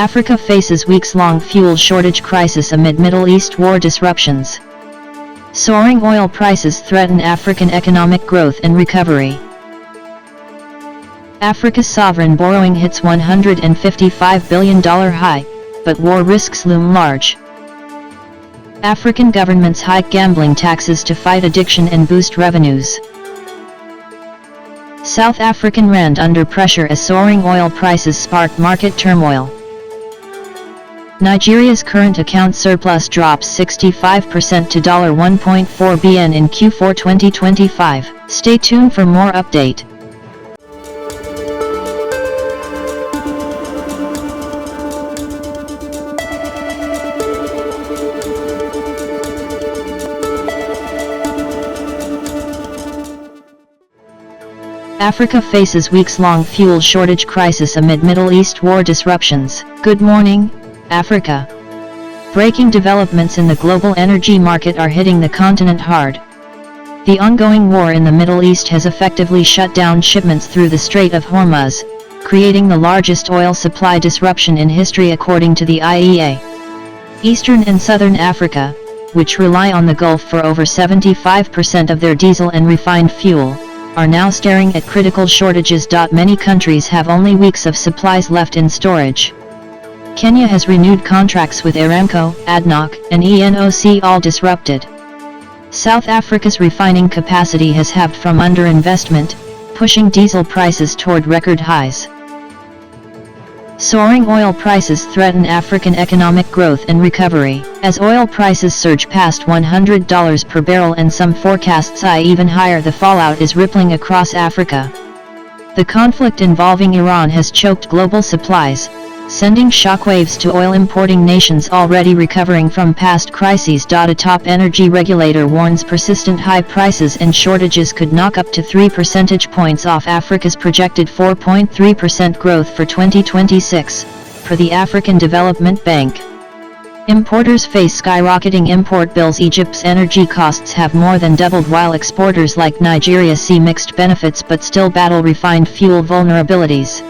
Africa faces weeks-long fuel shortage crisis amid Middle East war disruptions. Soaring oil prices threaten African economic growth and recovery. Africa's sovereign borrowing hits $155 billion high, but war risks loom large. African governments hike gambling taxes to fight addiction and boost revenues. South African rand under pressure as soaring oil prices spark market turmoil. Nigeria's current account surplus drops 65% to $1.4 billion in Q4 2025. Stay tuned for more update. Africa faces weeks-long fuel shortage crisis amid Middle East war disruptions. Good morning, Africa. Breaking developments in the global energy market are hitting the continent hard. The ongoing war in the Middle East has effectively shut down shipments through the Strait of Hormuz, creating the largest oil supply disruption in history according to the IEA. Eastern and Southern Africa, which rely on the Gulf for over 75% of their diesel and refined fuel, are now staring at critical shortages. Many countries have only weeks of supplies left in storage. Kenya has renewed contracts with Aramco, ADNOC, and ENOC, all disrupted. South Africa's refining capacity has halved from underinvestment, pushing diesel prices toward record highs. Soaring oil prices threaten African economic growth and recovery. As oil prices surge past $100 per barrel and some forecasts even higher, the fallout is rippling across Africa. The conflict involving Iran has choked global supplies, sending shockwaves to oil-importing nations already recovering from past crises. A top energy regulator warns persistent high prices and shortages could knock up to 3 percentage points off Africa's projected 4.3% growth for 2026, per the African Development Bank. Importers face skyrocketing import bills. Egypt's energy costs have more than doubled, while exporters like Nigeria see mixed benefits but still battle refined fuel vulnerabilities.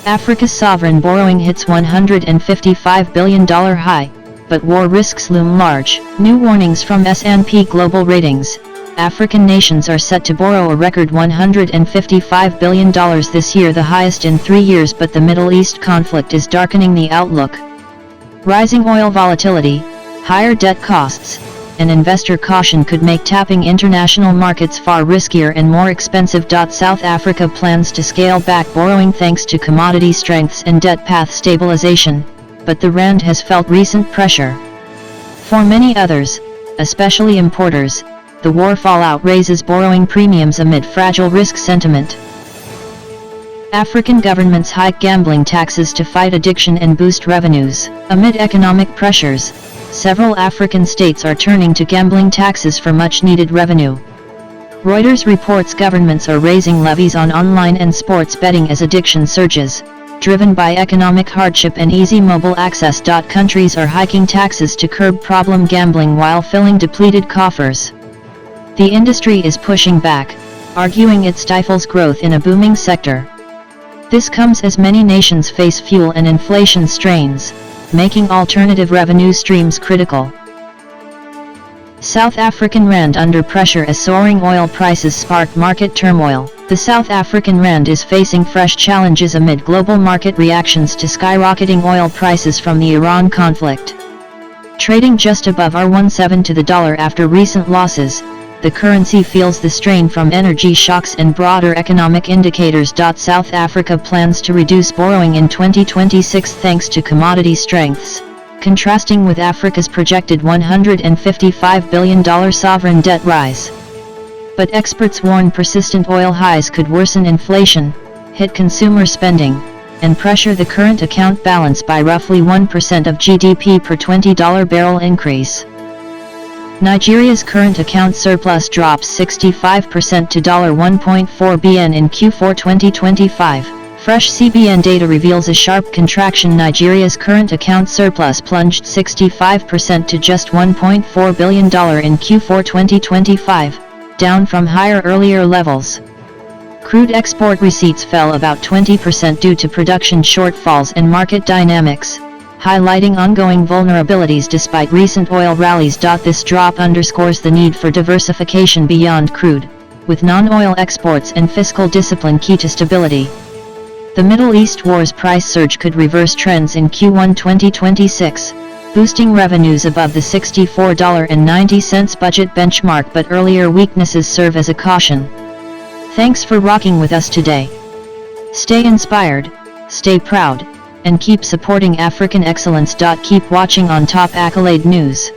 Africa's sovereign borrowing hits $155 billion high, but war risks loom large. New warnings from S&P Global Ratings. African nations are set to borrow a record $155 billion this year, the highest in 3 years, but the Middle East conflict is darkening the outlook. Rising oil volatility, higher debt costs, and investor caution could make tapping international markets far riskier and more expensive. South Africa plans to scale back borrowing thanks to commodity strengths and debt path stabilization, but the rand has felt recent pressure. For many others, especially importers, the war fallout raises borrowing premiums amid fragile risk sentiment. African governments hike gambling taxes to fight addiction and boost revenues. Amid economic pressures, several African states are turning to gambling taxes for much-needed revenue. Reuters reports governments are raising levies on online and sports betting as addiction surges, driven by economic hardship and easy mobile access. Countries are hiking taxes to curb problem gambling while filling depleted coffers. The industry is pushing back, arguing it stifles growth in a booming sector. This comes as many nations face fuel and inflation strains, making alternative revenue streams critical. South African rand under pressure as soaring oil prices spark market turmoil. The South African rand is facing fresh challenges amid global market reactions to skyrocketing oil prices from the Iran conflict. Trading just above R17 to the dollar after recent losses, the currency feels the strain from energy shocks and broader economic indicators. South Africa plans to reduce borrowing in 2026 thanks to commodity strengths, contrasting with Africa's projected $155 billion sovereign debt rise. But experts warn persistent oil highs could worsen inflation, hit consumer spending, and pressure the current account balance by roughly 1% of GDP per $20 barrel increase. Nigeria's current account surplus drops 65% to $1.4 billion in Q4 2025. Fresh CBN data reveals a sharp contraction. Nigeria's current account surplus plunged 65% to just $1.4 billion in Q4 2025, down from higher earlier levels. Crude export receipts fell about 20% due to production shortfalls and market dynamics, highlighting ongoing vulnerabilities despite recent oil rallies. This drop underscores the need for diversification beyond crude, with non-oil exports and fiscal discipline key to stability. The Middle East war's price surge could reverse trends in Q1 2026, boosting revenues above the $64.90 budget benchmark, but earlier weaknesses serve as a caution. Thanks for rocking with us today. Stay inspired, stay proud, and keep supporting African excellence. Keep watching on Top Accolade News.